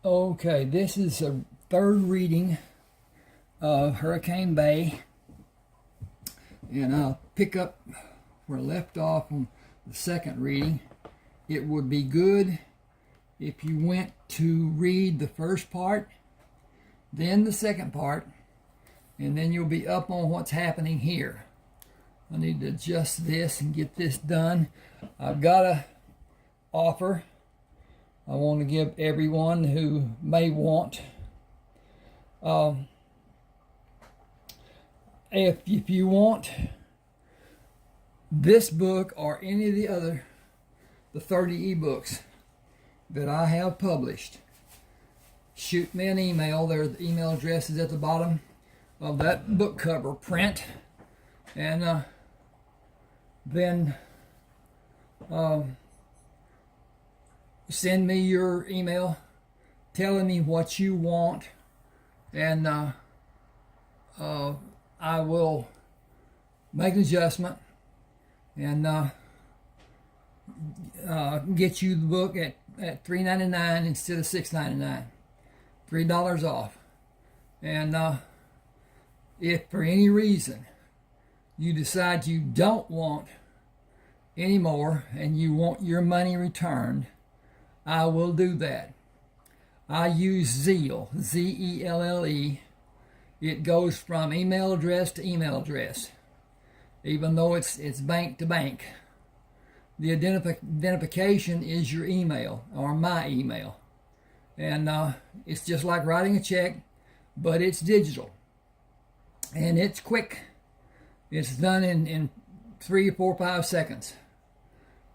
Okay, this is a third reading of Hurricane Bay, and I'll pick up where I left off on the second reading. It would be good if you went to read the first part, then the second part, and then you'll be up on what's happening here. I need to adjust this and get this done. I've got a offer I want to give everyone who may want. If you want this book or any of the 30 ebooks that I have published, shoot me an email. There's the email address is at the bottom of that book cover print, and then send me your email telling me what you want, and I will make an adjustment and get you the book at $3.99 instead of $6.99, $3 off. And if for any reason you decide you don't want any more and you want your money returned, I will do that. I use Zelle, Z-E-L-L-E. It goes from email address to email address, even though it's bank to bank. The identification is your email or my email, and it's just like writing a check, but it's digital and it's quick. It's done in 3, 4, 5 seconds.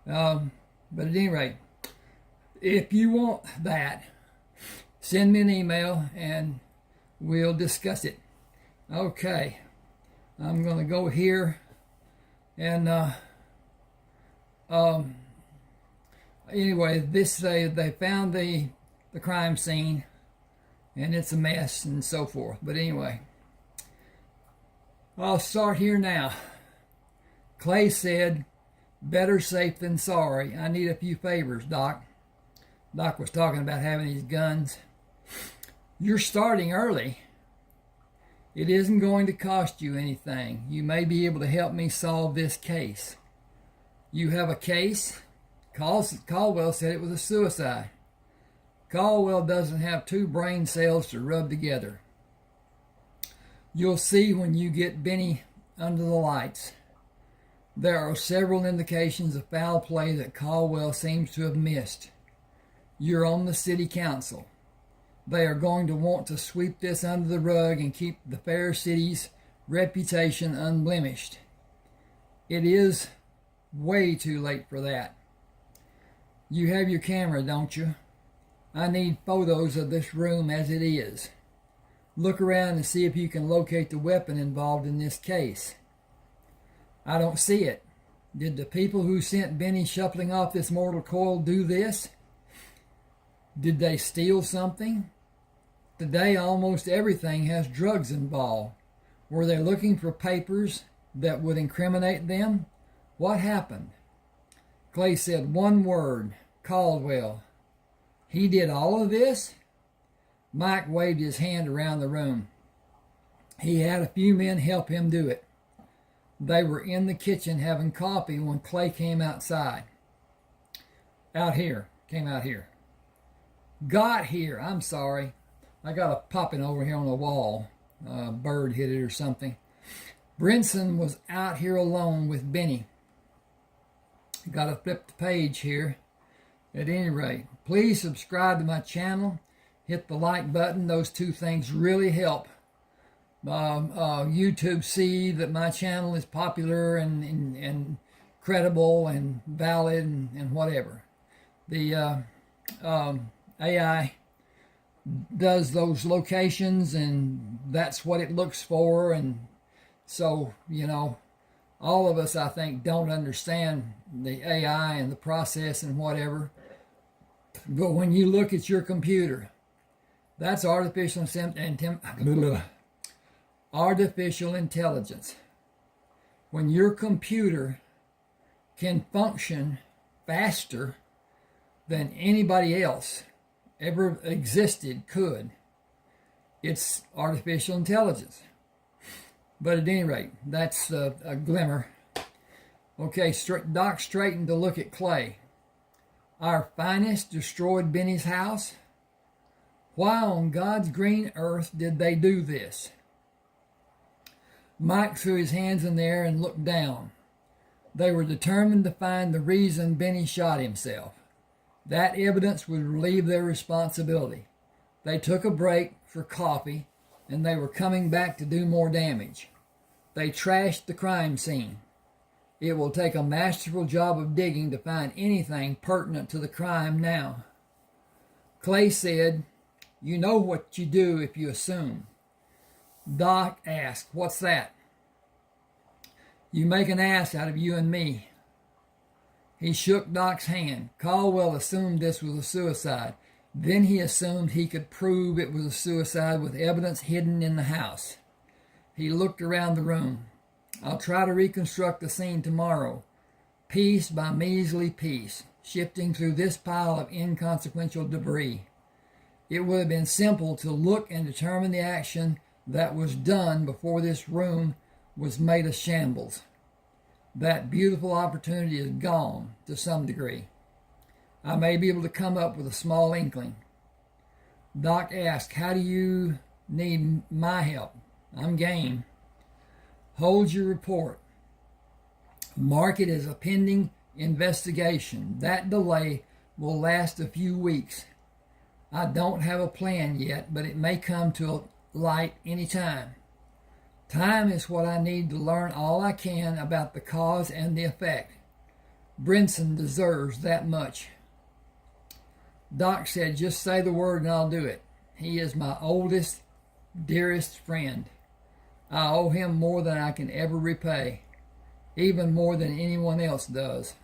But at any rate, if you want that, send me an email and we'll discuss it. Okay, I'm going to go here and anyway, they found the crime scene and it's a mess and so forth. But anyway, I'll start here now. Clay said, "Better safe than sorry. I need a few favors, Doc." Doc was talking about having these guns. "You're starting early. It isn't going to cost you anything. You may be able to help me solve this case." "You have a case?" Caldwell said it was a suicide. Caldwell doesn't have 2 brain cells to rub together. You'll see when you get Benny under the lights. There are several indications of foul play that Caldwell seems to have missed. You're on the city council. They are going to want to sweep this under the rug and keep the fair city's reputation unblemished. It is way too late for that. You have your camera, don't you? I need photos of this room as it is. Look around and see if you can locate the weapon involved in this case. I don't see it. Did the people who sent Benny shuffling off this mortal coil do this? Did they steal something? Today almost everything has drugs involved. Were they looking for papers that would incriminate them? What happened? Clay said one word, Caldwell. He did all of this? Mike waved his hand around the room. He had a few men help him do it. They were in the kitchen having coffee when Clay came outside. Came out here. Got here, I'm sorry. I got a popping over here on the wall. A bird hit it or something. Brinson was out here alone with Benny. Got to flip the page here. At any rate, please subscribe to my channel. Hit the like button. Those 2 things really help YouTube see that my channel is popular and credible and valid and whatever. The AI does those locations and that's what it looks for, and so all of us, I think, don't understand the AI and the process and whatever, but when you look at your computer, that's artificial intelligence. When your computer can function faster than anybody else ever existed could. It's artificial intelligence. But at any rate, that's a glimmer. Okay, Doc straightened to look at Clay. Our finest destroyed Benny's house? Why on God's green earth did they do this? Mike threw his hands in the air and looked down. They were determined to find the reason Benny shot himself. That evidence would relieve their responsibility. They took a break for coffee, and they were coming back to do more damage. They trashed the crime scene. It will take a masterful job of digging to find anything pertinent to the crime now. Clay said, "You know what you do if you assume." Doc asked, "What's that?" "You make an ass out of you and me." He shook Doc's hand. Caldwell assumed this was a suicide. Then he assumed he could prove it was a suicide with evidence hidden in the house. He looked around the room. "I'll try to reconstruct the scene tomorrow, piece by measly piece, shifting through this pile of inconsequential debris. It would have been simple to look and determine the action that was done before this room was made a shambles. That beautiful opportunity is gone to some degree. I may be able to come up with a small inkling." Doc asked, "How do you need my help?" "I'm game." "Hold your report. Mark it as a pending investigation. That delay will last a few weeks. I don't have a plan yet, but it may come to light any time. Time is what I need to learn all I can about the cause and the effect. Brinson deserves that much." Doc said, "Just say the word and I'll do it. He is my oldest, dearest friend. I owe him more than I can ever repay, even more than anyone else does."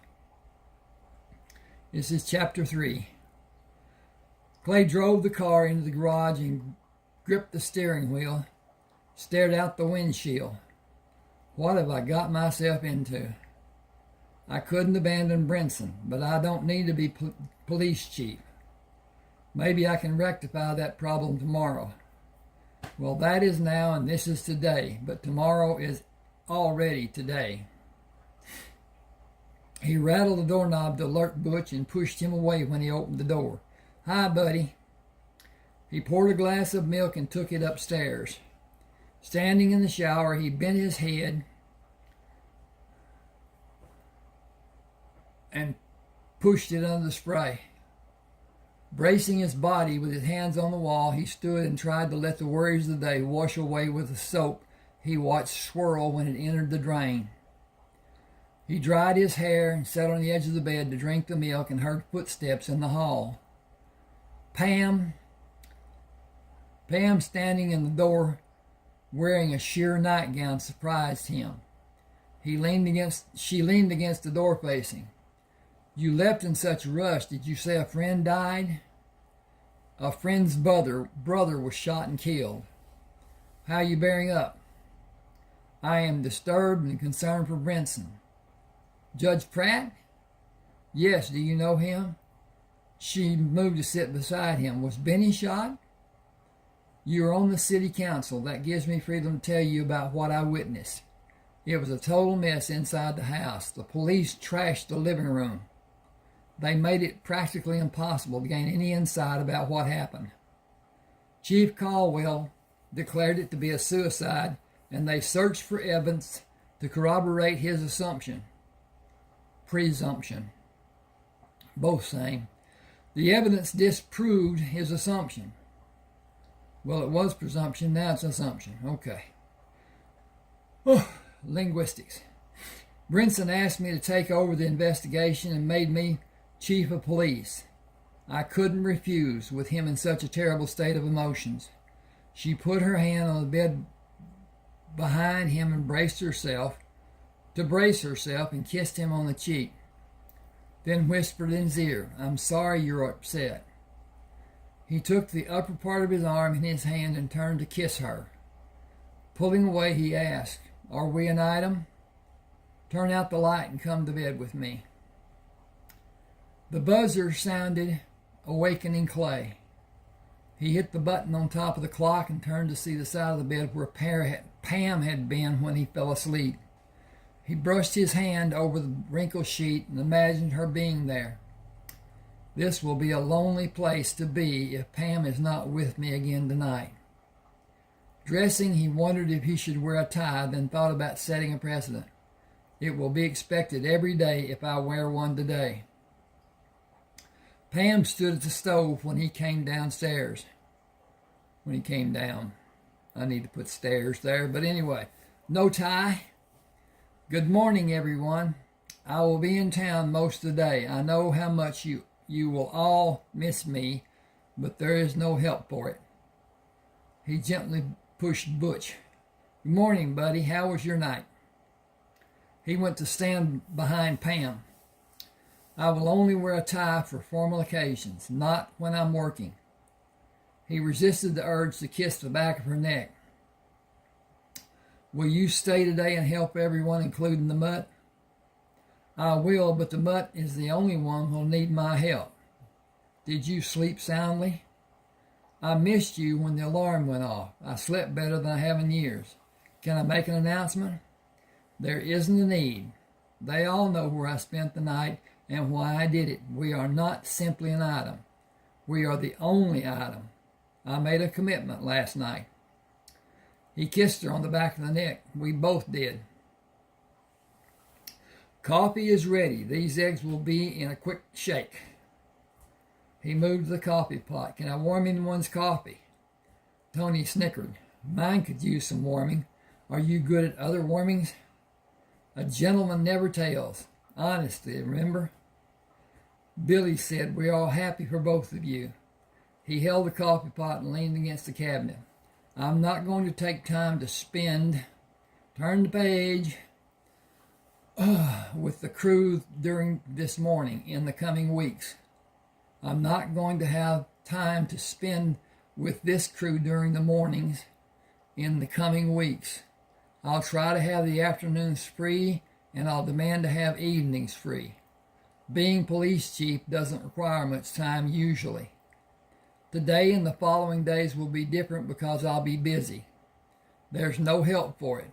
This is chapter 3. Clay drove the car into the garage and gripped the steering wheel, stared out the windshield. What have I got myself into? I couldn't abandon Brinson, but I don't need to be police chief. Maybe I can rectify that problem tomorrow. Well, that is now and this is today, but tomorrow is already today. He rattled the doorknob to alert Butch and pushed him away when he opened the door. "Hi, buddy." He poured a glass of milk and took it upstairs. Standing in the shower, he bent his head and pushed it under the spray. Bracing his body with his hands on the wall, he stood and tried to let the worries of the day wash away with the soap he watched swirl when it entered the drain. He dried his hair and sat on the edge of the bed to drink the milk and heard footsteps in the hall. Pam standing in the door wearing a sheer nightgown surprised him. She leaned against the door facing. "You left in such a rush. Did you say a friend died?" "A friend's brother was shot and killed." "How are you bearing up?" "I am disturbed and concerned for Brinson." "Judge Pratt?" "Yes, do you know him?" She moved to sit beside him. "Was Benny shot?" "You are on the city council. That gives me freedom to tell you about what I witnessed. It was a total mess inside the house. The police trashed the living room. They made it practically impossible to gain any insight about what happened. Chief Caldwell declared it to be a suicide, and they searched for evidence to corroborate his presumption. Both same. The evidence disproved his assumption." Well, it was presumption, now it's assumption. Okay. Linguistics. "Brinson asked me to take over the investigation and made me chief of police. I couldn't refuse, with him in such a terrible state of emotions." She put her hand on the bed behind him and brace herself and kissed him on the cheek. Then whispered in his ear, "I'm sorry you're upset." He took the upper part of his arm in his hand and turned to kiss her. Pulling away, he asked, "Are we an item? Turn out the light and come to bed with me." The buzzer sounded, awakening Clay. He hit the button on top of the clock and turned to see the side of the bed where Pam had been when he fell asleep. He brushed his hand over the wrinkled sheet and imagined her being there. This will be a lonely place to be if Pam is not with me again tonight. Dressing, he wondered if he should wear a tie, then thought about setting a precedent. It will be expected every day if I wear one today. Pam stood at the stove when he came downstairs. When he came down. I need to put stairs there, but anyway. No tie. Good morning, everyone. I will be in town most of the day. I know how much you will all miss me, but there is no help for it. He gently pushed Butch. Good morning, buddy. How was your night? He went to stand behind Pam. I will only wear a tie for formal occasions, not when I'm working. He resisted the urge to kiss the back of her neck. Will you stay today and help everyone, including the mutt? I will, but the mutt is the only one who'll need my help. Did you sleep soundly? I missed you when the alarm went off. I slept better than I have in years. Can I make an announcement? There isn't a need. They all know where I spent the night and why I did it. We are not simply an item. We are the only item. I made a commitment last night. He kissed her on the back of the neck. We both did. Coffee is ready. These eggs will be in a quick shake. He moved to the coffee pot. Can I warm anyone's coffee? Tony snickered. Mine could use some warming. Are you good at other warmings? A gentleman never tells. Honesty, remember? Billy said, we're all happy for both of you. He held the coffee pot and leaned against the cabinet. I'm not going to take time to spend, turn the page, with the crew during this morning in the coming weeks. I'm not going to have time to spend with this crew during the mornings in the coming weeks. I'll try to have the afternoons free, and I'll demand to have evenings free. Being police chief doesn't require much time usually. Today and the following days will be different because I'll be busy. There's no help for it.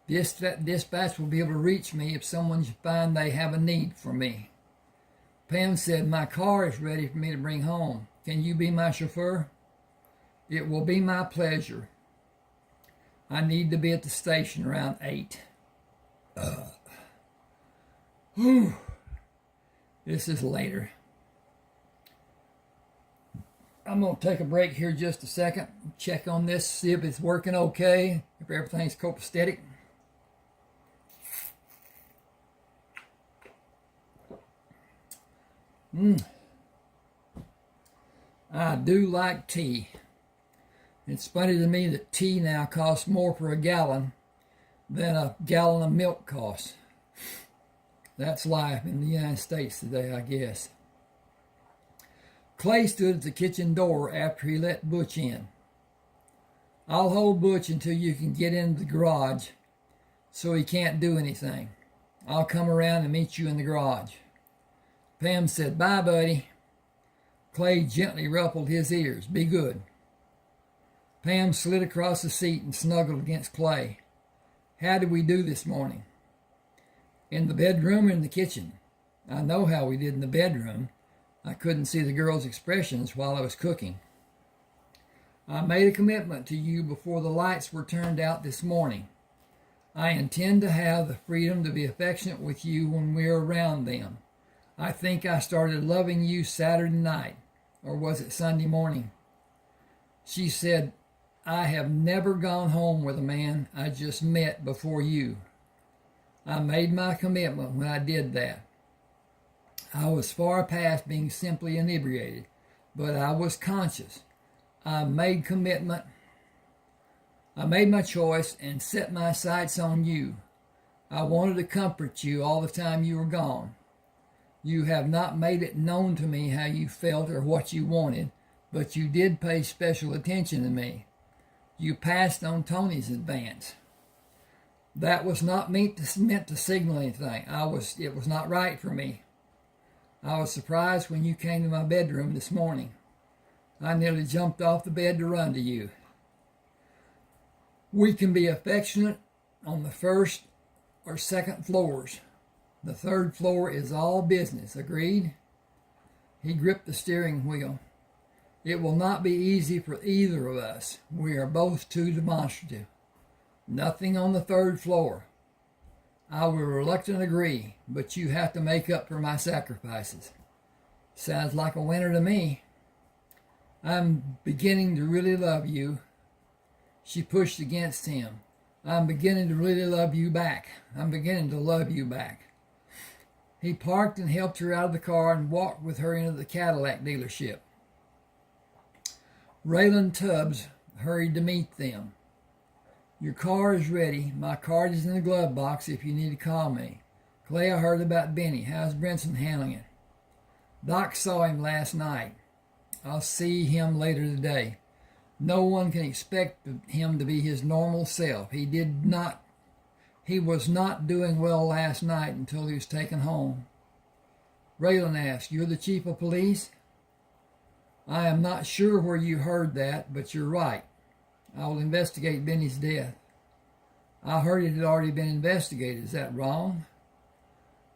Dispatch will be able to reach me if someone should find they have a need for me. Pam said, my car is ready for me to bring home. Can you be my chauffeur? It will be my pleasure. I need to be at the station around 8. This is later. I'm going to take a break here just a second. Check on this, see if it's working okay, if everything's copacetic. I do like tea. It's funny to me that tea now costs more for a gallon than a gallon of milk costs. That's life in the United States today, I guess. Clay stood at the kitchen door after he let Butch in. I'll hold Butch until you can get into the garage so he can't do anything. I'll come around and meet you in the garage. Pam said, bye, buddy. Clay gently ruffled his ears. Be good. Pam slid across the seat and snuggled against Clay. How did we do this morning? In the bedroom or in the kitchen? I know how we did in the bedroom. I couldn't see the girls' expressions while I was cooking. I made a commitment to you before the lights were turned out this morning. I intend to have the freedom to be affectionate with you when we're around them. I think I started loving you Saturday night, or was it Sunday morning? She said, I have never gone home with a man I just met before you. I made my commitment when I did that. I was far past being simply inebriated, but I was conscious. I made my choice and set my sights on you. I wanted to comfort you all the time you were gone. You have not made it known to me how you felt or what you wanted, but you did pay special attention to me. You passed on Tony's advance. That was not meant to signal anything. It was not right for me. I was surprised when you came to my bedroom this morning. I nearly jumped off the bed to run to you. We can be affectionate on the first or second floors. The third floor is all business. Agreed? He gripped the steering wheel. It will not be easy for either of us. We are both too demonstrative. Nothing on the third floor. I will reluctantly agree, but you have to make up for my sacrifices. Sounds like a winner to me. I'm beginning to really love you. She pushed against him. I'm beginning to really love you back. I'm beginning to love you back. He parked and helped her out of the car and walked with her into the Cadillac dealership. Raylan Tubbs hurried to meet them. Your car is ready. My card is in the glove box if you need to call me. Clay, I heard about Benny. How's Brinson handling it? Doc saw him last night. I'll see him later today. No one can expect him to be his normal self. He was not doing well last night until he was taken home. Raylan asked, You're the chief of police? I am not sure where you heard that, but you're right. I will investigate Benny's death. I heard it had already been investigated. Is that wrong?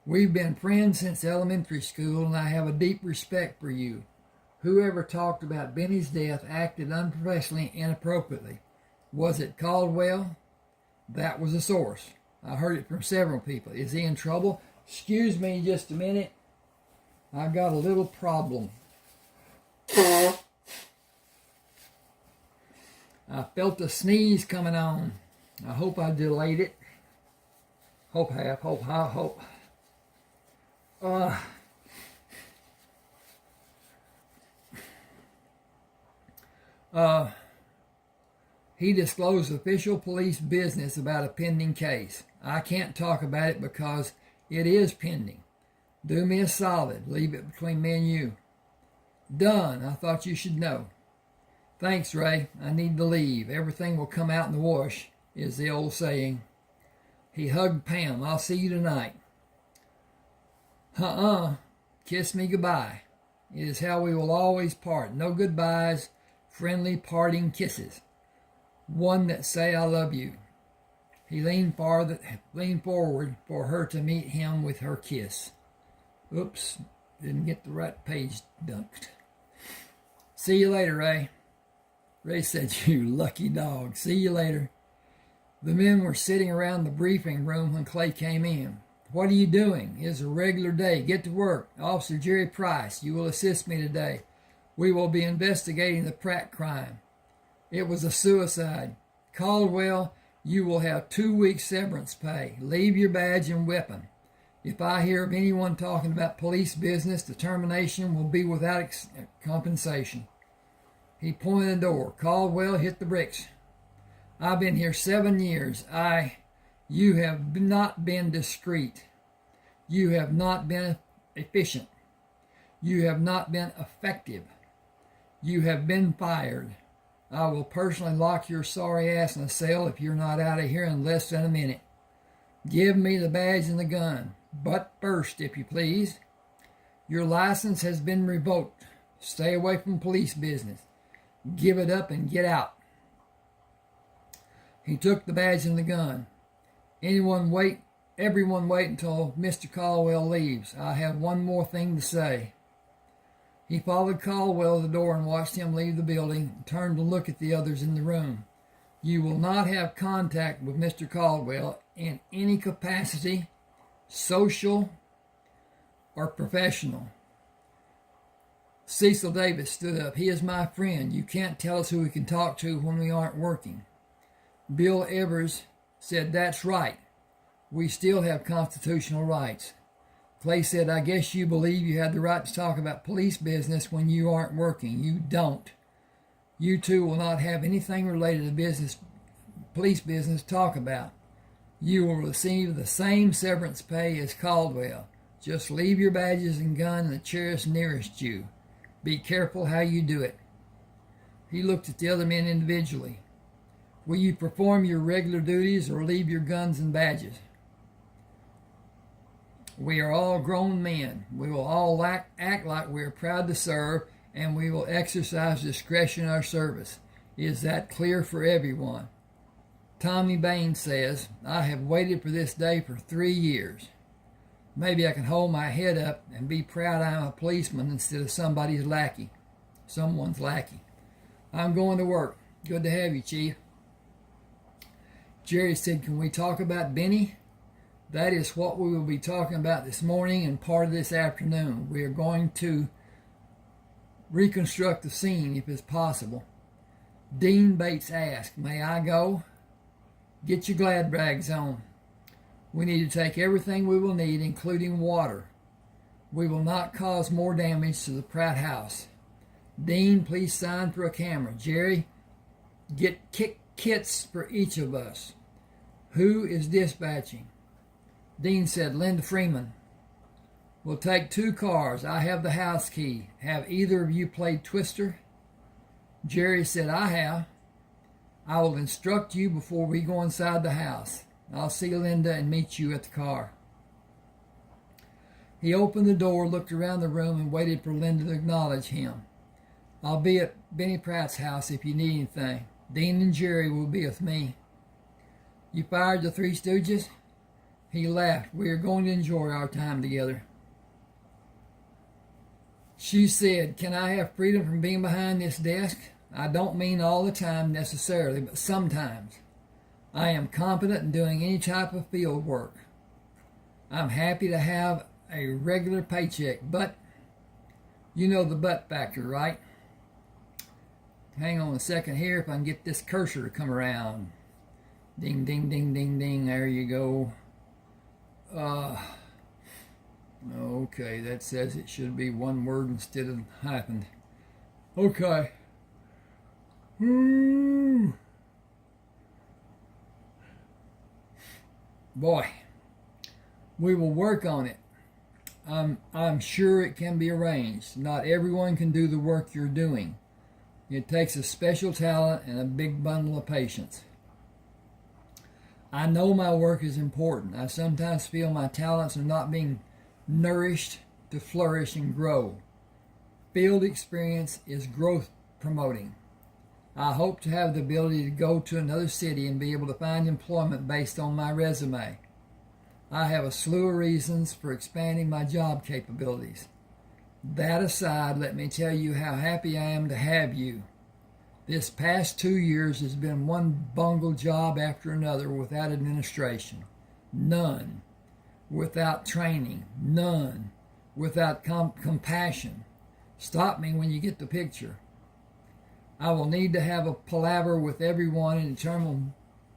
We've been friends since elementary school, and I have a deep respect for you. Whoever talked about Benny's death acted unprofessionally, inappropriately. Was it Caldwell? That was the source. I heard it from several people. Is he in trouble? Excuse me just a minute. I've got a little problem. I felt a sneeze coming on. I hope I delayed it. Hope. He disclosed official police business about a pending case. I can't talk about it because it is pending. Do me a solid. Leave it between me and you. Done. I thought you should know. Thanks, Ray. I need to leave. Everything will come out in the wash, is the old saying. He hugged Pam. I'll see you tonight. Kiss me goodbye. It is how we will always part. No goodbyes, friendly parting kisses. One that say I love you. He leaned forward for her to meet him with her kiss. Oops, didn't get the right page dunked. See you later, Ray. Ray said, You lucky dog. See you later. The men were sitting around the briefing room when Clay came in. What are you doing? It's a regular day. Get to work. Officer Jerry Price, you will assist me today. We will be investigating the Pratt crime. It was a suicide. Caldwell, you will have 2 weeks severance pay. Leave your badge and weapon. If I hear of anyone talking about police business, the termination will be without compensation. He pointed the door. Caldwell, hit the bricks. I've been here 7 years. You have not been discreet. You have not been efficient. You have not been effective. You have been fired. I will personally lock your sorry ass in a cell if you're not out of here in less than a minute. Give me the badge and the gun. But first, if you please. Your license has been revoked. Stay away from police business. Give it up and get out. He took the badge and the gun. Everyone wait until Mr. Caldwell leaves. I have one more thing to say. He followed Caldwell to the door and watched him leave the building and turned to look at the others in the room. You will not have contact with Mr. Caldwell in any capacity, social or professional. Cecil Davis stood up. He is my friend. You can't tell us who we can talk to when we aren't working. Bill Evers said, That's right. We still have constitutional rights. Clay said, I guess you believe you have the right to talk about police business when you aren't working. You don't. You two will not have anything related to police business to talk about. You will receive the same severance pay as Caldwell. Just leave your badges and gun in the chairs nearest you. Be careful how you do it. He looked at the other men individually. Will you perform your regular duties or leave your guns and badges? We are all grown men. We will all act like we are proud to serve and we will exercise discretion in our service. Is that clear for everyone? Tommy Bain says, I have waited for this day for 3 years. Maybe I can hold my head up and be proud I am a policeman instead of someone's lackey. I'm going to work. Good to have you, Chief. Jerry said, can we talk about Benny? That is what we will be talking about this morning and part of this afternoon. We are going to reconstruct the scene if it's possible. Dean Bates asked, may I go? Get your glad rags on. We need to take everything we will need, including water. We will not cause more damage to the Pratt house. Dean, please sign for a camera. Jerry, get kits for each of us. Who is dispatching? Dean said, Linda Freeman. We'll take 2 cars. I have the house key. Have either of you played Twister? Jerry said, I have. I will instruct you before we go inside the house. I'll see Linda and meet you at the car. He opened the door, looked around the room, and waited for Linda to acknowledge him. I'll be at Benny Pratt's house if you need anything. Dean and Jerry will be with me. You fired the 3 Stooges? He laughed. We are going to enjoy our time together. She said, can I have freedom from being behind this desk? I don't mean all the time necessarily, but sometimes. I am competent in doing any type of field work. I'm happy to have a regular paycheck, but you know the but factor, right? Hang on a second here if I can get this cursor to come around. Ding, ding, ding, ding, ding. There you go. Okay, that says it should be one word instead of hyphen. Okay. Boy, we will work on it. I'm sure it can be arranged. Not everyone can do the work you're doing. It takes a special talent and a big bundle of patience. I know my work is important. I sometimes feel my talents are not being nourished to flourish and grow. Field experience is growth promoting. I hope to have the ability to go to another city and be able to find employment based on my resume. I have a slew of reasons for expanding my job capabilities. That aside, let me tell you how happy I am to have you. This past 2 years has been one bungled job after another without administration. None. Without training. None. Without compassion. Stop me when you get the picture. I will need to have a palaver with everyone and determine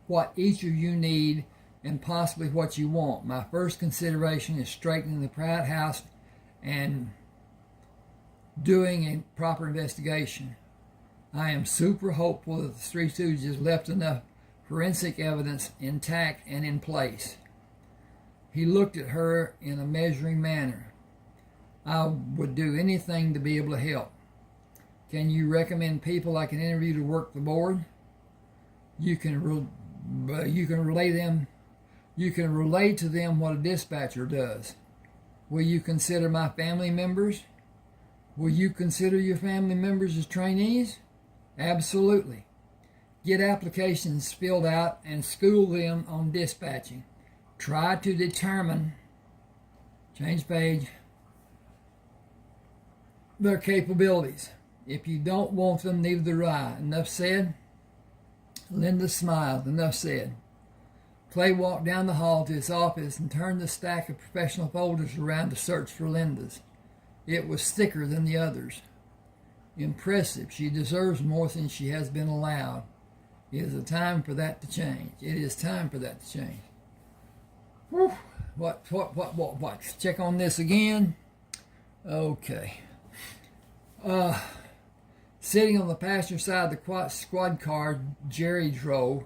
what each of you need and possibly what you want. My first consideration is straightening the Pratt house and doing a proper investigation. I am super hopeful that the 3 Stooges left enough forensic evidence intact and in place. He looked at her in a measuring manner. I would do anything to be able to help. Can you recommend people I can interview to work the board? You can relay to them what a dispatcher does. Will you consider my family members? Will you consider your family members as trainees? Absolutely. Get applications filled out and school them on dispatching. Try to determine, change page, their capabilities. If you don't want them, neither do I. Enough said? Linda smiled. Enough said. Clay walked down the hall to his office and turned the stack of professional folders around to search for Linda's. It was thicker than the others. Impressive. She deserves more than she has been allowed. It is time for that to change. It is time for that to change. Whew. What? Check on this again. Okay. Sitting on the passenger side of the squad car Jerry drove,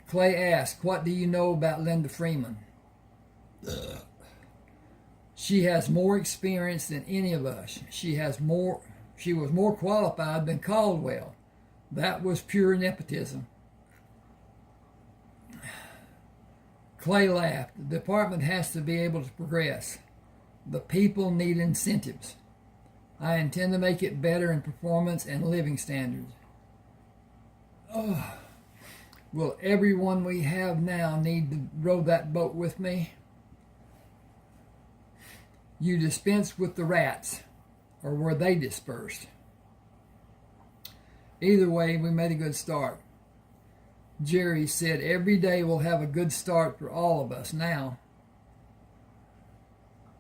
Clay asked, what do you know about Linda Freeman? She has more experience than any of us. She was more qualified than Caldwell. That was pure nepotism. Clay laughed. The department has to be able to progress. The people need incentives. I intend to make it better in performance and living standards. Oh, will everyone we have now need to row that boat with me? You dispensed with the rats, or were they dispersed? Either way, we made a good start. Jerry said every day will have a good start for all of us now.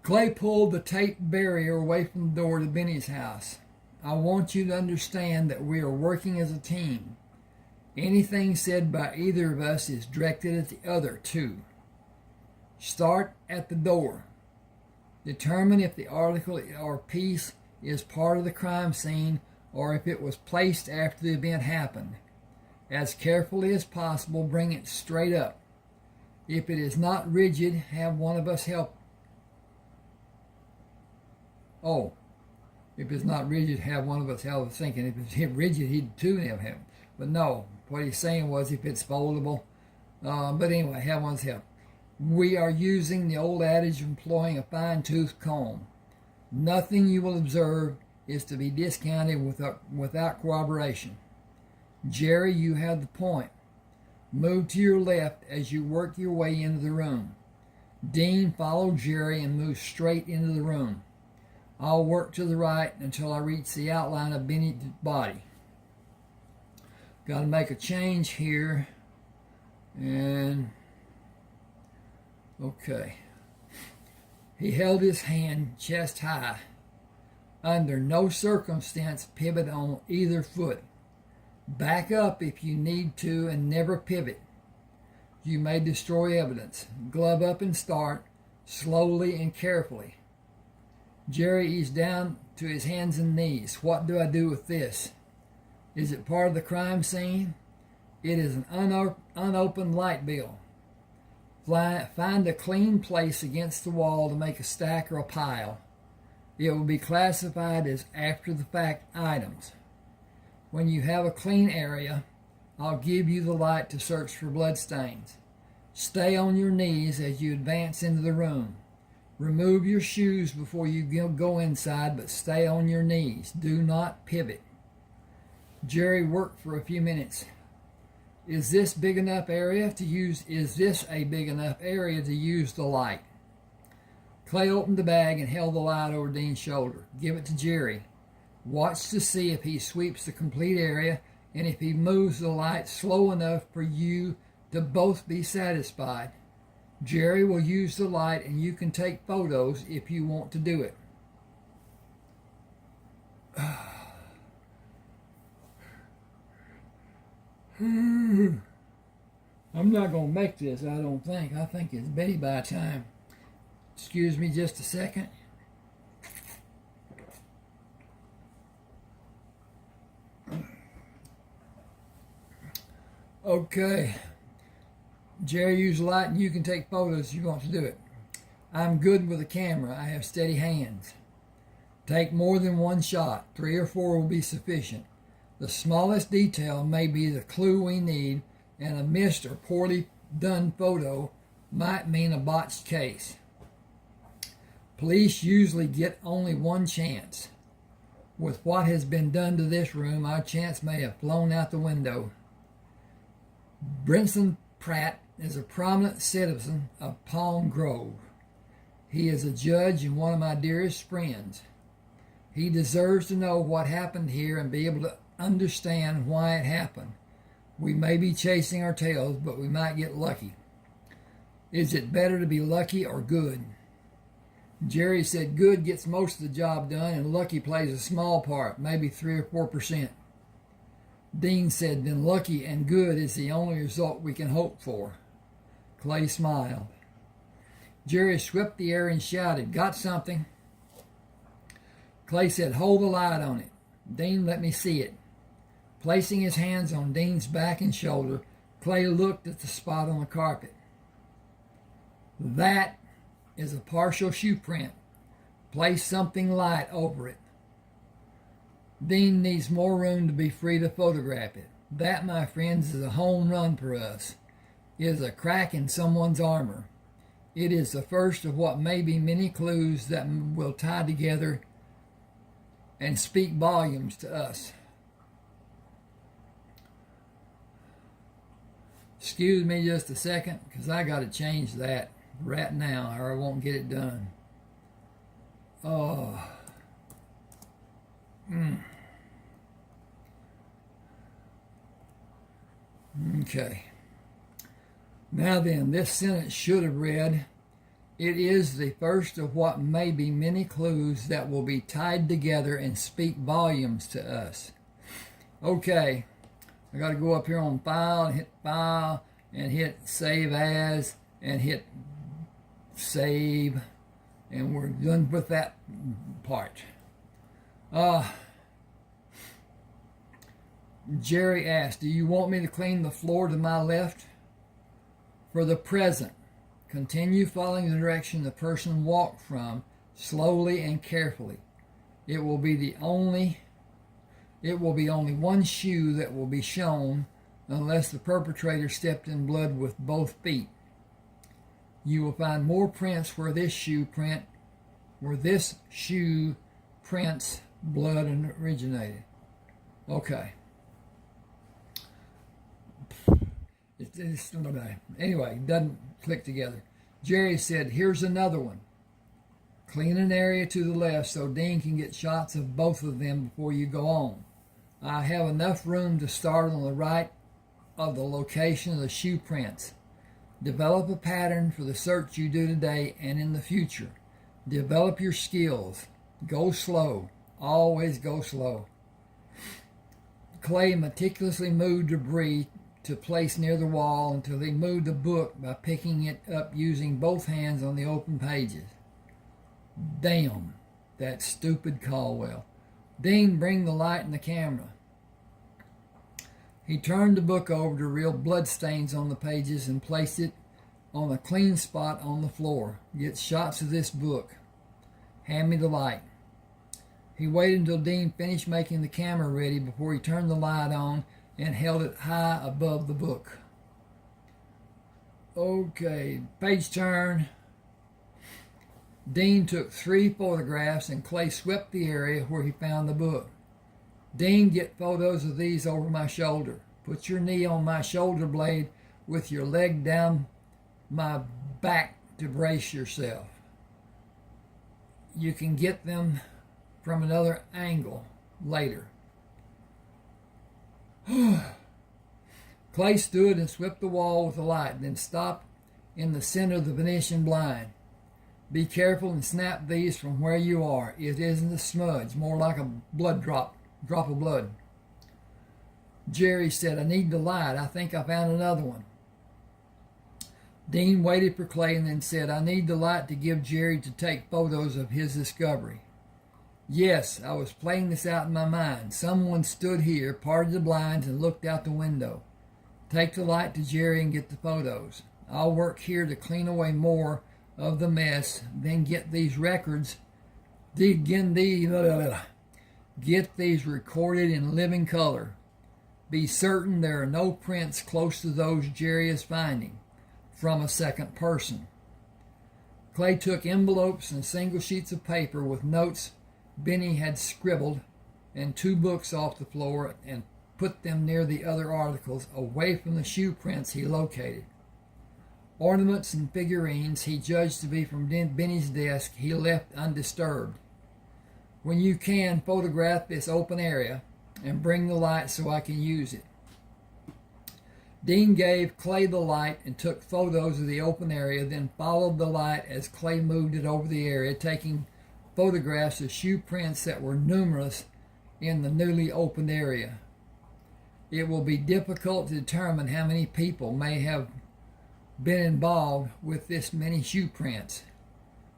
Clay pulled the tape barrier away from the door to Benny's house. I want you to understand that we are working as a team. Anything said by either of us is directed at the other, too. Start at the door. Determine if the article or piece is part of the crime scene or if it was placed after the event happened. As carefully as possible, bring it straight up. If it is not rigid, have one of us help. Oh, if it's not rigid, have one of us help. I was thinking if it's rigid, he'd two of him. But no, what he's saying was if it's foldable. But anyway, have one's help. We are using the old adage of employing a fine-tooth comb. Nothing you will observe is to be discounted without corroboration. Jerry, you have the point. Move to your left as you work your way into the room. Dean, follow Jerry and move straight into the room. I'll work to the right until I reach the outline of Benny's body. Got to make a change here. And, okay. He held his hand chest high. Under no circumstance pivot on either foot. Back up if you need to and never pivot. You may destroy evidence. Glove up and start, slowly and carefully. Jerry eased down to his hands and knees. What do I do with this? Is it part of the crime scene? It is an unopened light bill. Find a clean place against the wall to make a stack or a pile. It will be classified as after-the-fact items. When you have a clean area, I'll give you the light to search for bloodstains. Stay on your knees as you advance into the room. Remove your shoes before you go inside, but stay on your knees. Do not pivot. Jerry worked for a few minutes. Is this a big enough area to use the light? Clay opened the bag and held the light over Dean's shoulder. Give it to Jerry. Watch to see if he sweeps the complete area and if he moves the light slow enough for you to both be satisfied. Jerry will use the light and you can take photos if you want to do it. I'm not going to make this, I don't think. I think it's Betty by time. Excuse me just a second. Okay. Jerry, use the light and you can take photos if you want to do it. I'm good with a camera. I have steady hands. Take more than one shot. 3 or 4 will be sufficient. The smallest detail may be the clue we need, and a missed or poorly done photo might mean a botched case. Police usually get only one chance. With what has been done to this room, our chance may have flown out the window. Benny Pratt is a prominent citizen of Palm Grove. He is a judge and one of my dearest friends. He deserves to know what happened here and be able to understand why it happened. We may be chasing our tails, but we might get lucky. Is it better to be lucky or good? Jerry said good gets most of the job done and lucky plays a small part, maybe 3 or 4%. Dean said then lucky and good is the only result we can hope for. Clay smiled. Jerry swept the air and shouted, "Got something?" Clay said, "Hold the light on it." Dean, let me see it. Placing his hands on Dean's back and shoulder, Clay looked at the spot on the carpet. That is a partial shoe print. Place something light over it. Dean needs more room to be free to photograph it. That, my friends, is a home run for us. It is a crack in someone's armor. It is the first of what may be many clues that will tie together and speak volumes to us. Excuse me just a second, because I got to change that right now or I won't get it done. Oh. Okay. Now then, this sentence should have read, "It is the first of what may be many clues that will be tied together and speak volumes to us." Okay. I got to go up here on File and hit File and hit Save As and hit Save, and we're done with that part. Jerry asked, "Do you want me to clean the floor to my left?" For the present, continue following the direction the person walked from, slowly and carefully. It will be only one shoe that will be shown unless the perpetrator stepped in blood with both feet. You will find more prints where this shoe prints blood originated. Okay. Anyway, it doesn't click together. Jerry said, "Here's another one. Clean an area to the left so Dean can get shots of both of them before you go on. I have enough room to start on the right of the location of the shoe prints. Develop a pattern for the search you do today and in the future. Develop your skills. Go slow. Always go slow." Clay meticulously moved debris to place near the wall until he moved the book by picking it up using both hands on the open pages. Damn, that stupid Caldwell. "Dean, bring the light and the camera." He turned the book over to reveal blood stains on the pages and placed it on a clean spot on the floor. "Get shots of this book. Hand me the light." He waited until Dean finished making the camera ready before he turned the light on and held it high above the book. Okay, page turn. Dean took 3 photographs and Clay swept the area where he found the book. "Dean, get photos of these over my shoulder. Put your knee on my shoulder blade with your leg down my back to brace yourself. You can get them from another angle later." Clay stood and swept the wall with the light, then stopped in the center of the Venetian blind. "Be careful and snap these from where you are. It isn't a smudge, more like a blood drop of blood." Jerry said, "I need the light. I think I found another one." Dean waited for Clay and then said, "I need the light to give Jerry to take photos of his discovery." "Yes, I was playing this out in my mind. Someone stood here, parted the blinds, and looked out the window. Take the light to Jerry and get the photos. I'll work here to clean away more of the mess, then get these records, get these recorded in living color. Be certain there are no prints close to those Jerry is finding from a second person." Clay took envelopes and single sheets of paper with notes Benny had scribbled and 2 books off the floor and put them near the other articles away from the shoe prints he located. Ornaments and figurines he judged to be from Benny's desk he left undisturbed. "When you can, photograph this open area and bring the light so I can use it." Dean gave Clay the light and took photos of the open area, then followed the light as Clay moved it over the area, taking photographs of shoe prints that were numerous in the newly opened area. It will be difficult to determine how many people may have been involved with this many shoe prints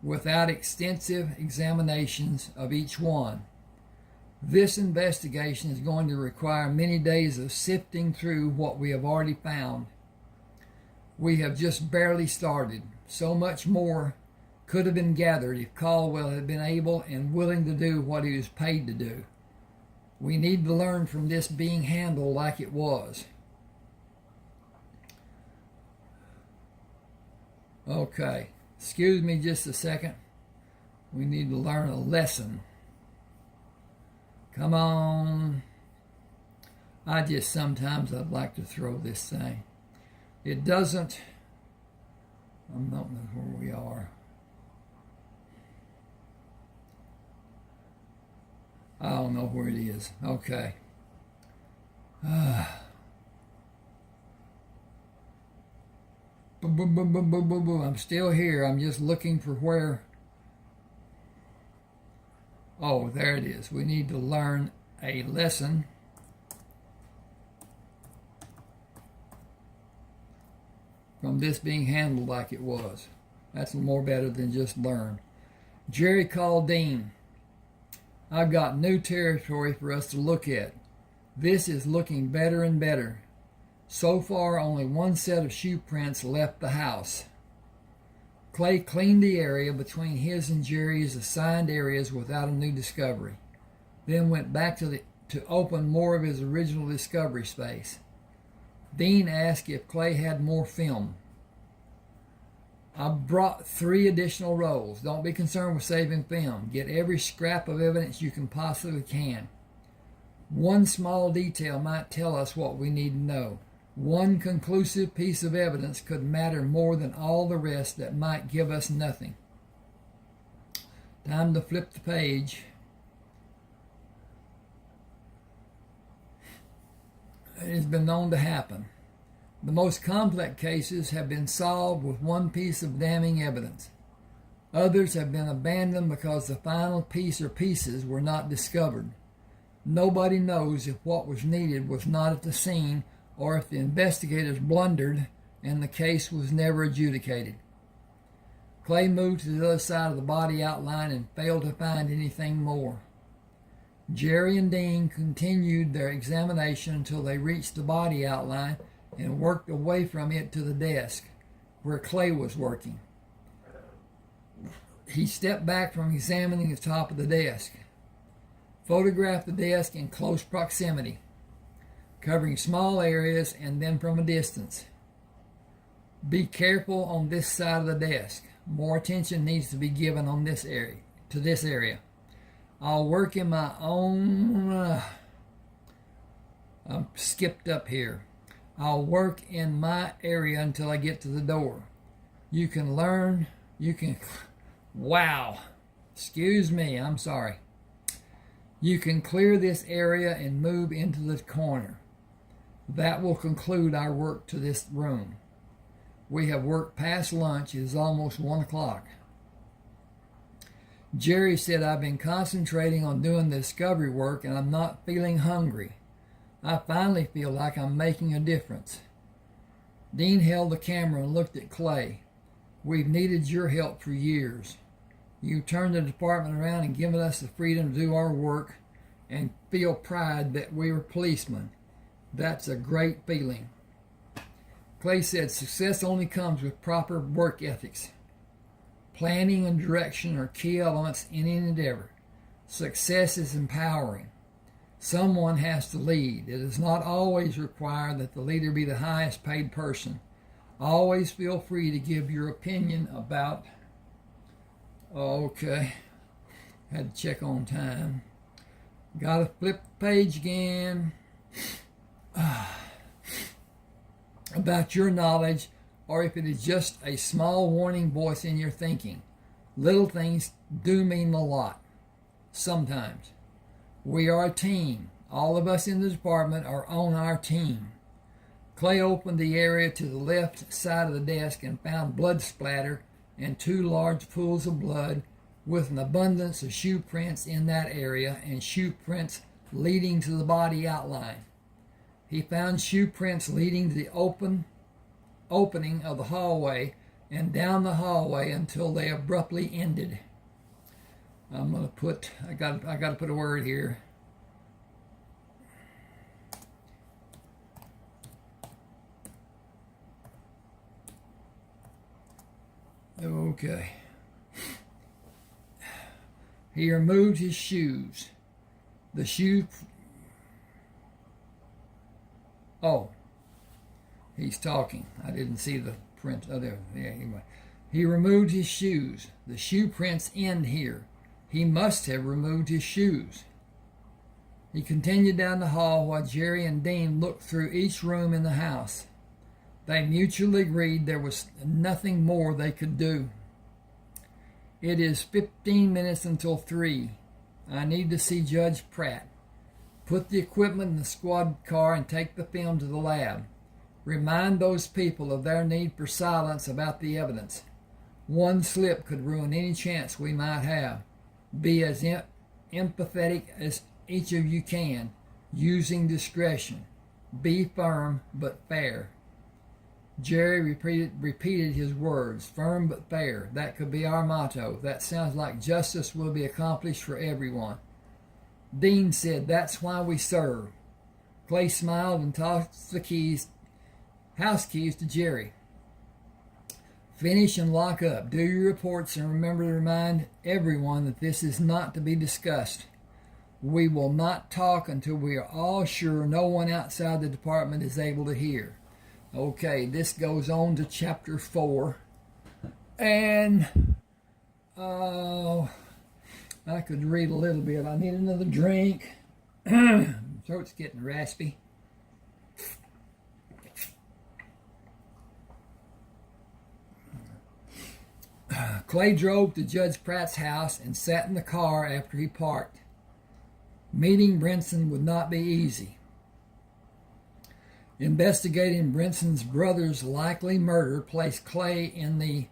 without extensive examinations of each one. This investigation is going to require many days of sifting through what we have already found. We have just barely started. So much more could have been gathered if Caldwell had been able and willing to do what he was paid to do. We need to learn from this being handled like it was. Okay, excuse me just a second. We need to learn a lesson. Come on. Sometimes I'd like to throw this thing. It doesn't, I don't know where we are. I don't know where it is. Okay. I'm still here. I'm just looking for where. Oh, there it is. We need to learn a lesson. From this being handled like it was. That's more better than just learn. Jerry called Dean. I've got new territory for us to look at. This is looking better and better. So far, only one set of shoe prints left the house. Clay cleaned the area between his and Jerry's assigned areas without a new discovery, then went back to open more of his original discovery space. Dean asked if Clay had more film. I brought 3 additional rolls. Don't be concerned with saving film. Get every scrap of evidence you can possibly can. One small detail might tell us what we need to know. One conclusive piece of evidence could matter more than all the rest that might give us nothing. Time to flip the page. It has been known to happen. The most complex cases have been solved with one piece of damning evidence. Others have been abandoned because the final piece or pieces were not discovered. Nobody knows if what was needed was not at the scene or if the investigators blundered and the case was never adjudicated. Clay moved to the other side of the body outline and failed to find anything more. Jerry and Dean continued their examination until they reached the body outline and worked away from it to the desk where Clay was working. He stepped back from examining the top of the desk, photographed the desk in close proximity, covering small areas and then from a distance. Be careful on this side of the desk. More attention needs to be given on this area. I'll work in my own... I'm skipped up here. I'll work in my area until I get to the door. Wow. Excuse me, I'm sorry. You can clear this area and move into the corner. That will conclude our work to this room. We have worked past lunch. It is almost 1 o'clock. Jerry said, I've been concentrating on doing the discovery work and I'm not feeling hungry. I finally feel like I'm making a difference. Dean held the camera and looked at Clay. We've needed your help for years. You turned the department around and given us the freedom to do our work and feel pride that we were policemen. That's a great feeling. Clay said success only comes with proper work ethics. Planning and direction are key elements in any endeavor. Success is empowering. Someone has to lead. It is not always required that the leader be the highest paid person. Always feel free to give your opinion about... Okay. Had to check on time. Gotta flip the page again. About your knowledge, or if it is just a small warning voice in your thinking. Little things do mean a lot. Sometimes. We are a team. All of us in the department are on our team. Clay opened the area to the left side of the desk and found blood splatter and 2 large pools of blood with an abundance of shoe prints in that area and shoe prints leading to the body outline. He found shoe prints leading to the opening of the hallway and down the hallway until they abruptly ended. I'm going to put, I got to put a word here. Okay. He removed his shoes. The shoe... Oh. He's talking. I didn't see the print. Oh, there. Yeah, anyway. He removed his shoes. The shoe prints end here. He must have removed his shoes. He continued down the hall while Jerry and Dean looked through each room in the house. They mutually agreed there was nothing more they could do. It is 15 minutes until 3. I need to see Judge Pratt. Put the equipment in the squad car and take the film to the lab. Remind those people of their need for silence about the evidence. One slip could ruin any chance we might have. Be as empathetic as each of you can, using discretion. Be firm but fair. Jerry repeated his words, firm but fair. That could be our motto. That sounds like justice will be accomplished for everyone. Dean said, that's why we serve. Clay smiled and tossed the house keys to Jerry. Finish and lock up. Do your reports and remember to remind everyone that this is not to be discussed. We will not talk until we are all sure no one outside the department is able to hear. Okay, this goes on to chapter 4. And I could read a little bit. I need another drink. Throat's getting raspy. Clay drove to Judge Pratt's house and sat in the car after he parked. Meeting Brinson would not be easy. Investigating Brinson's brother's likely murder placed Clay in the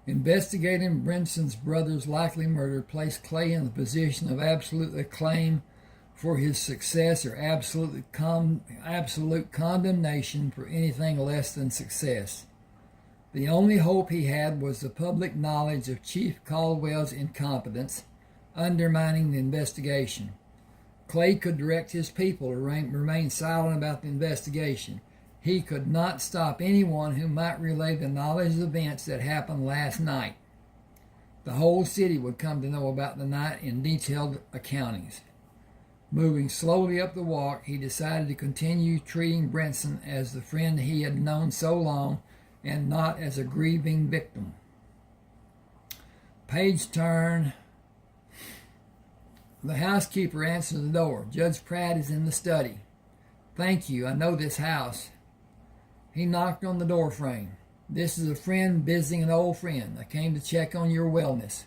Investigating Brinson's brother's likely murder placed Clay in the position of absolute acclaim for his success or absolute condemnation for anything less than success. The only hope he had was the public knowledge of Chief Caldwell's incompetence, undermining the investigation. Clay could direct his people to remain silent about the investigation. He could not stop anyone who might relay the knowledge of events that happened last night. The whole city would come to know about the night in detailed accountings. Moving slowly up the walk, he decided to continue treating Brinson as the friend he had known so long and not as a grieving victim. Page turn. The housekeeper answered the door. Judge Pratt is in the study. Thank you, I know this house. He knocked on the door frame. This is a friend visiting an old friend. I came to check on your wellness.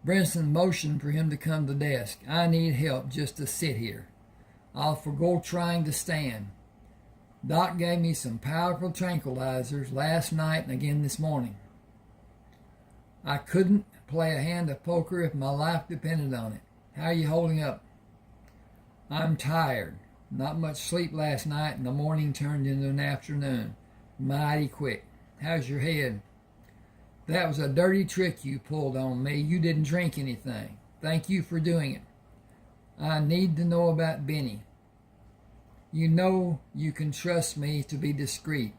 Brinson motioned for him to come to the desk. I need help just to sit here. I'll forgo trying to stand. Doc gave me some powerful tranquilizers last night and again this morning. I couldn't play a hand of poker if my life depended on it. How are you holding up? I'm tired. Not much sleep last night and the morning turned into an afternoon. Mighty quick. How's your head? That was a dirty trick you pulled on me. You didn't drink anything. Thank you for doing it. I need to know about Benny. You know you can trust me to be discreet.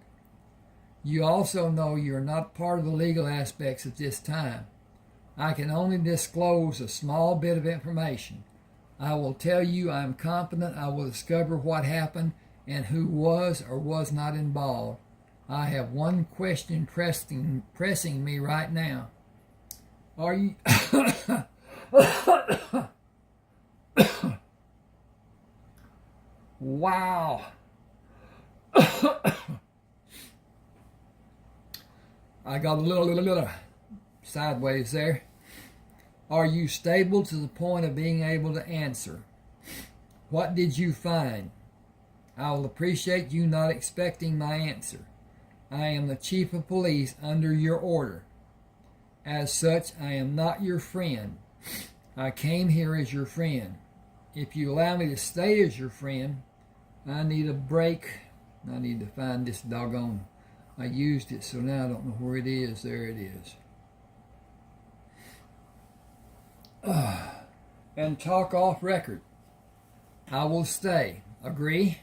You also know you're not part of the legal aspects at this time. I can only disclose a small bit of information. I will tell you I am confident I will discover what happened and who was or was not involved. I have one question pressing me right now. Are you... Wow. I got a little sideways there. Are you stable to the point of being able to answer? What did you find? I will appreciate you not expecting my answer. I am the chief of police under your order. As such, I am not your friend. I came here as your friend. If you allow me to stay as your friend, I need a break. I need to find this doggone. I used it, so now I don't know where it is. There it is. And talk off record. I will stay. Agree?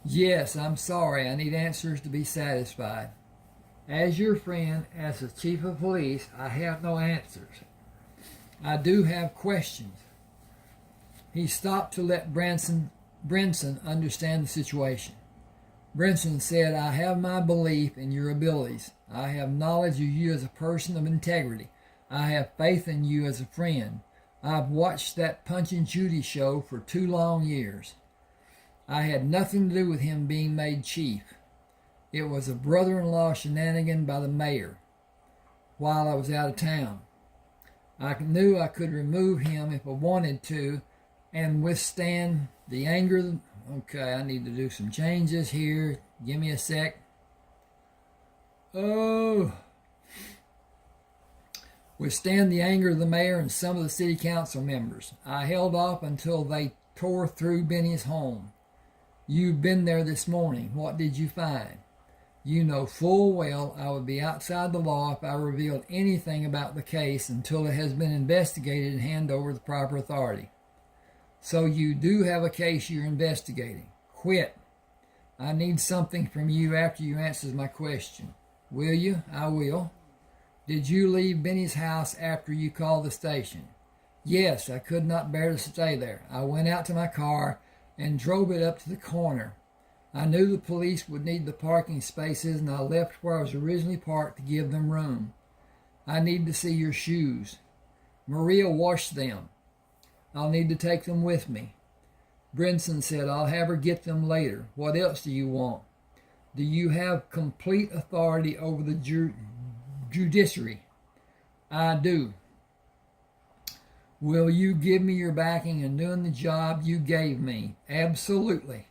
Yes, I'm sorry. I need answers to be satisfied. As your friend, as the chief of police, I have no answers. I do have questions. He stopped to let Brinson Brinson understand the situation. Brinson said, I have my belief in your abilities. I have knowledge of you as a person of integrity. I have faith in you as a friend. I've watched that Punch and Judy show for 2 long years. I had nothing to do with him being made chief. It was a brother-in-law shenanigan by the mayor while I was out of town. I knew I could remove him if I wanted to and withstand the anger. Okay, I need to do some changes here. Give me a sec. Withstand the anger of the mayor and some of the city council members. I held off until they tore through Benny's home. You've been there this morning. What did you find? You know full well I would be outside the law if I revealed anything about the case until it has been investigated and handed over to the proper authority. So you do have a case you're investigating. Quit. I need something from you after you answer my question. Will you? I will. Did you leave Benny's house after you called the station? Yes, I could not bear to stay there. I went out to my car and drove it up to the corner. I knew the police would need the parking spaces, and I left where I was originally parked to give them room. I need to see your shoes. Maria washed them. I'll need to take them with me. Brinson said, I'll have her get them later. What else do you want? Do you have complete authority over the judiciary? I do. Will you give me your backing in doing the job you gave me? Absolutely.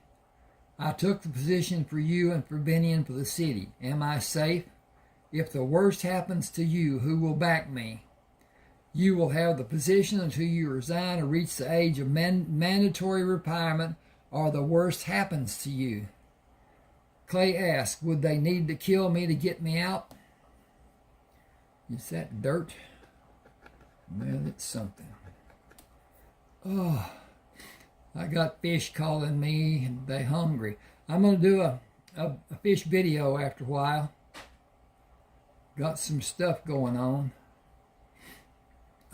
I took the position for you and for Benny and for the city. Am I safe? If the worst happens to you, who will back me? You will have the position until you resign or reach the age of mandatory retirement, or the worst happens to you. Clay asked, would they need to kill me to get me out? Is that dirt? Well, it's something. Oh, I got fish calling me and they hungry. I'm going to do a fish video after a while. Got some stuff going on.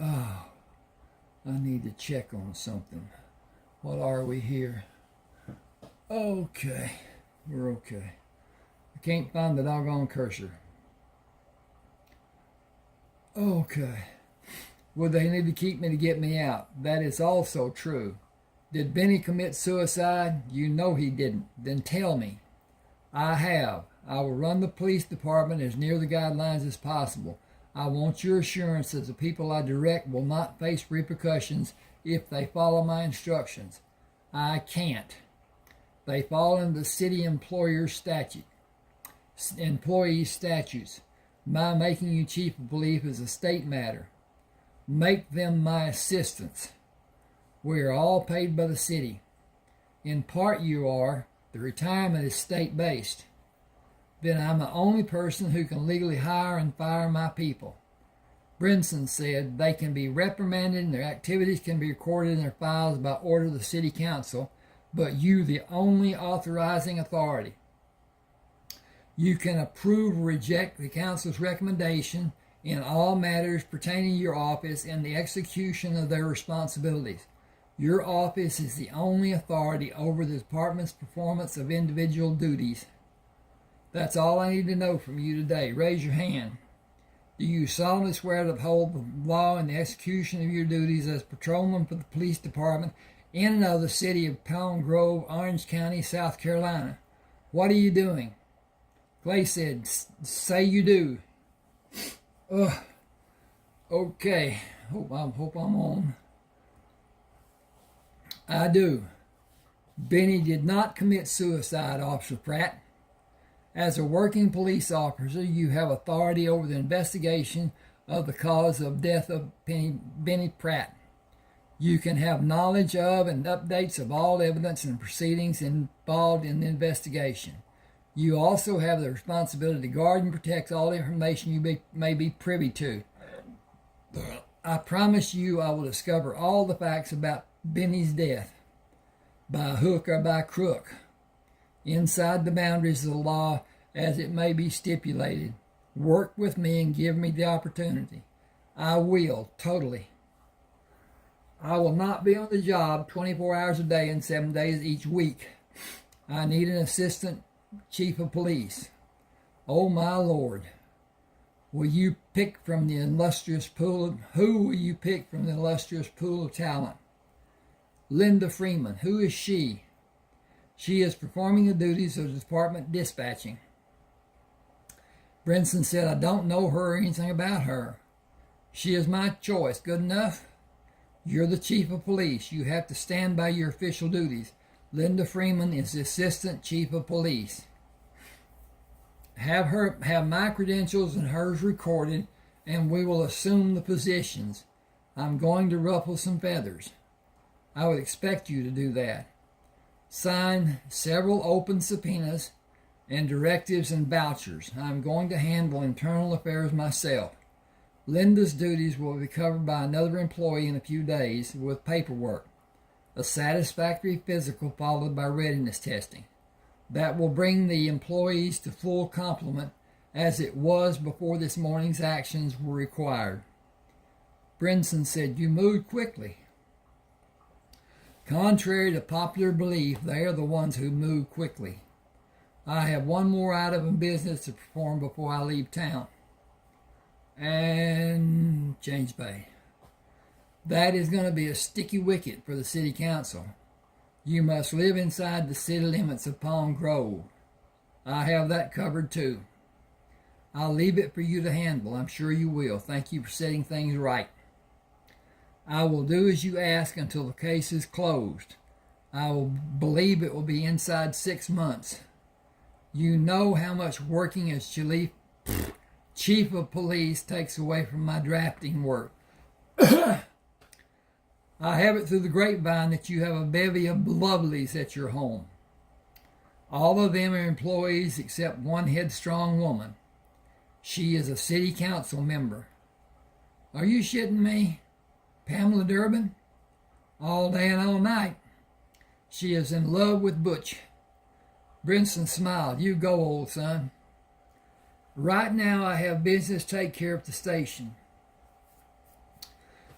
Oh, I need to check on something. What are we here? Okay, we're okay. I can't find the doggone cursor. Okay. Would they need to keep me to get me out? That is also true. Did Benny commit suicide? You know he didn't. Then tell me. I have. I will run the police department as near the guidelines as possible. I want your assurance that the people I direct will not face repercussions if they follow my instructions. I can't. They fall into the city employee statutes. My making you chief of police is a state matter. Make them my assistants. We are all paid by the city. In part you are. The retirement is state-based. Then I'm the only person who can legally hire and fire my people. Brinson said they can be reprimanded and their activities can be recorded in their files by order of the city council, but you the only authorizing authority. You can approve or reject the council's recommendation in all matters pertaining to your office and the execution of their responsibilities. Your office is the only authority over the department's performance of individual duties. That's all I need to know from you today. Raise your hand. Do you solemnly swear to uphold the law and the execution of your duties as patrolman for the police department in and of the city of Palm Grove, Orange County, South Carolina? What are you doing? Clay said, say you do. Okay. Hope I'm on. I do. Benny did not commit suicide, Officer Pratt. As a working police officer, you have authority over the investigation of the cause of death of Benny Pratt. You can have knowledge of and updates of all evidence and proceedings involved in the investigation. You also have the responsibility to guard and protect all the information you may be privy to. I promise you I will discover all the facts about Benny's death, by hook or by crook, inside the boundaries of the law as it may be stipulated. Work with me and give me the opportunity. I will, totally. I will not be on the job 24 hours a day and 7 days each week. I need an assistant chief of police. Oh my Lord. Will you pick from the illustrious pool of, who will you pick from the illustrious pool of talent? Linda Freeman. Who is she? She is performing the duties of the department dispatching. Brinson said, I don't know her or anything about her. She is my choice. Good enough? You're the chief of police. You have to stand by your official duties. Linda Freeman is the assistant chief of police. Have my credentials and hers recorded, and we will assume the positions. I'm going to ruffle some feathers. I would expect you to do that. Sign several open subpoenas and directives and vouchers. I'm going to handle internal affairs myself. Linda's duties will be covered by another employee in a few days with paperwork. A satisfactory physical followed by readiness testing. That will bring the employees to full complement as it was before this morning's actions were required. Brinson said, you moved quickly. Contrary to popular belief, they are the ones who move quickly. I have one more item of business to perform before I leave town. And James Bay. That is going to be a sticky wicket for the city council. You must live inside the city limits of Palm Grove. I have that covered too. I'll leave it for you to handle. I'm sure you will. Thank you for setting things right. I will do as you ask until the case is closed. I will believe it will be inside 6 months. You know how much working as chief of police takes away from my drafting work. I have it through the grapevine that you have a bevy of lovelies at your home. All of them are employees except one headstrong woman. She is a city council member. Are you shitting me? Pam Durbin? All day and all night. She is in love with Butch. Brinson smiled. You go, old son. Right now I have business to take care of at the station.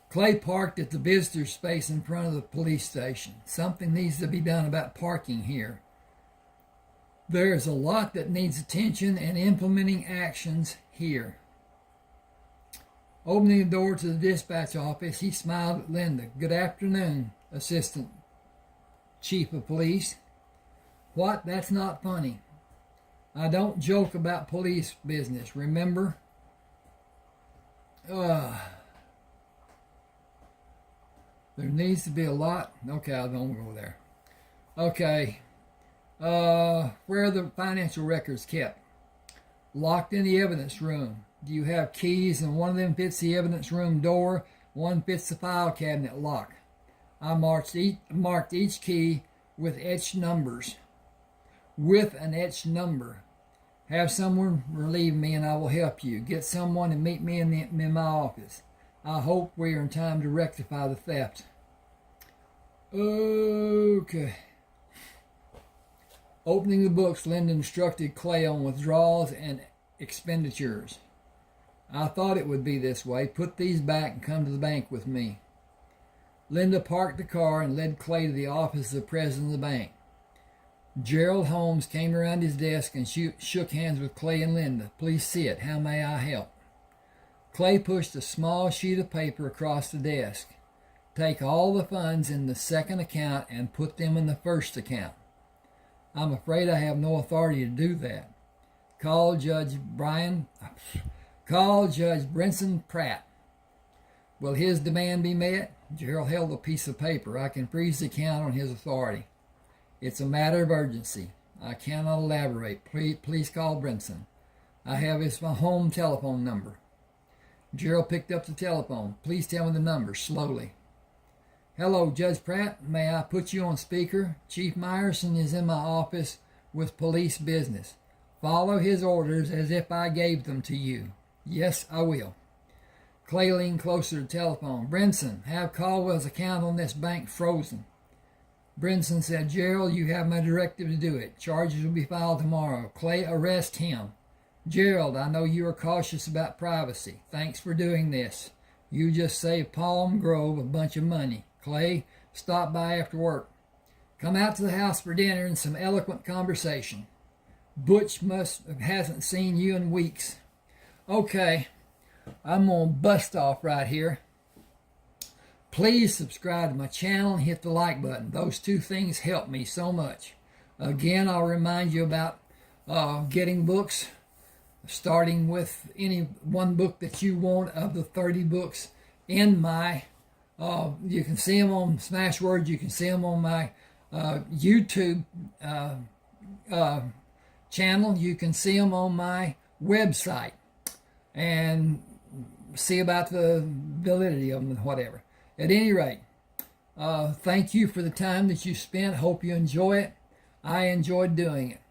Clay parked at the visitor space in front of the police station. Something needs to be done about parking here. There is a lot that needs attention and implementing actions here. Opening the door to the dispatch office, he smiled at Linda. Good afternoon, Assistant Chief of Police. What? That's not funny. I don't joke about police business, remember? There needs to be a lot. Okay, I don't go there. Okay. Where are the financial records kept? Locked in the evidence room. Do you have keys and one of them fits the evidence room door, one fits the file cabinet lock? I marked each key with etched numbers. With an etched number. Have someone relieve me and I will help you. Get someone and meet me in my office. I hope we are in time to rectify the theft. Okay. Opening the books, Linda instructed Clay on withdrawals and expenditures. I thought it would be this way. Put these back and come to the bank with me. Linda parked the car and led Clay to the office of the president of the bank. Gerald Holmes came around his desk and shook hands with Clay and Linda. Please sit. How may I help? Clay pushed a small sheet of paper across the desk. Take all the funds in the second account and put them in the first account. I'm afraid I have no authority to do that. Call Judge Benny Pratt. Will his demand be met? Gerald held a piece of paper. I can freeze the account on his authority. It's a matter of urgency. I cannot elaborate. Please call Brinson. I have his home telephone number. Gerald picked up the telephone. Please tell me the number, slowly. Hello, Judge Pratt. May I put you on speaker? Chief Myerson is in my office with police business. Follow his orders as if I gave them to you. Yes, I will. Clay leaned closer to the telephone. Brinson, have Caldwell's account on this bank frozen. Brinson said, Gerald, you have my directive to do it. Charges will be filed tomorrow. Clay, arrest him. Gerald, I know you are cautious about privacy. Thanks for doing this. You just saved Palm Grove a bunch of money. Clay, stop by after work. Come out to the house for dinner and some eloquent conversation. Butch hasn't seen you in weeks. Okay, I'm going to bust off right here. Please subscribe to my channel and hit the like button. Those two things help me so much. Again, I'll remind you about getting books, starting with any one book that you want of the 30 books in my, you can see them on Smashwords, you can see them on my YouTube channel, you can see them on my website, and see about the validity of them and whatever. At any rate, thank you for the time that you spent. Hope you enjoy it. I enjoyed doing it.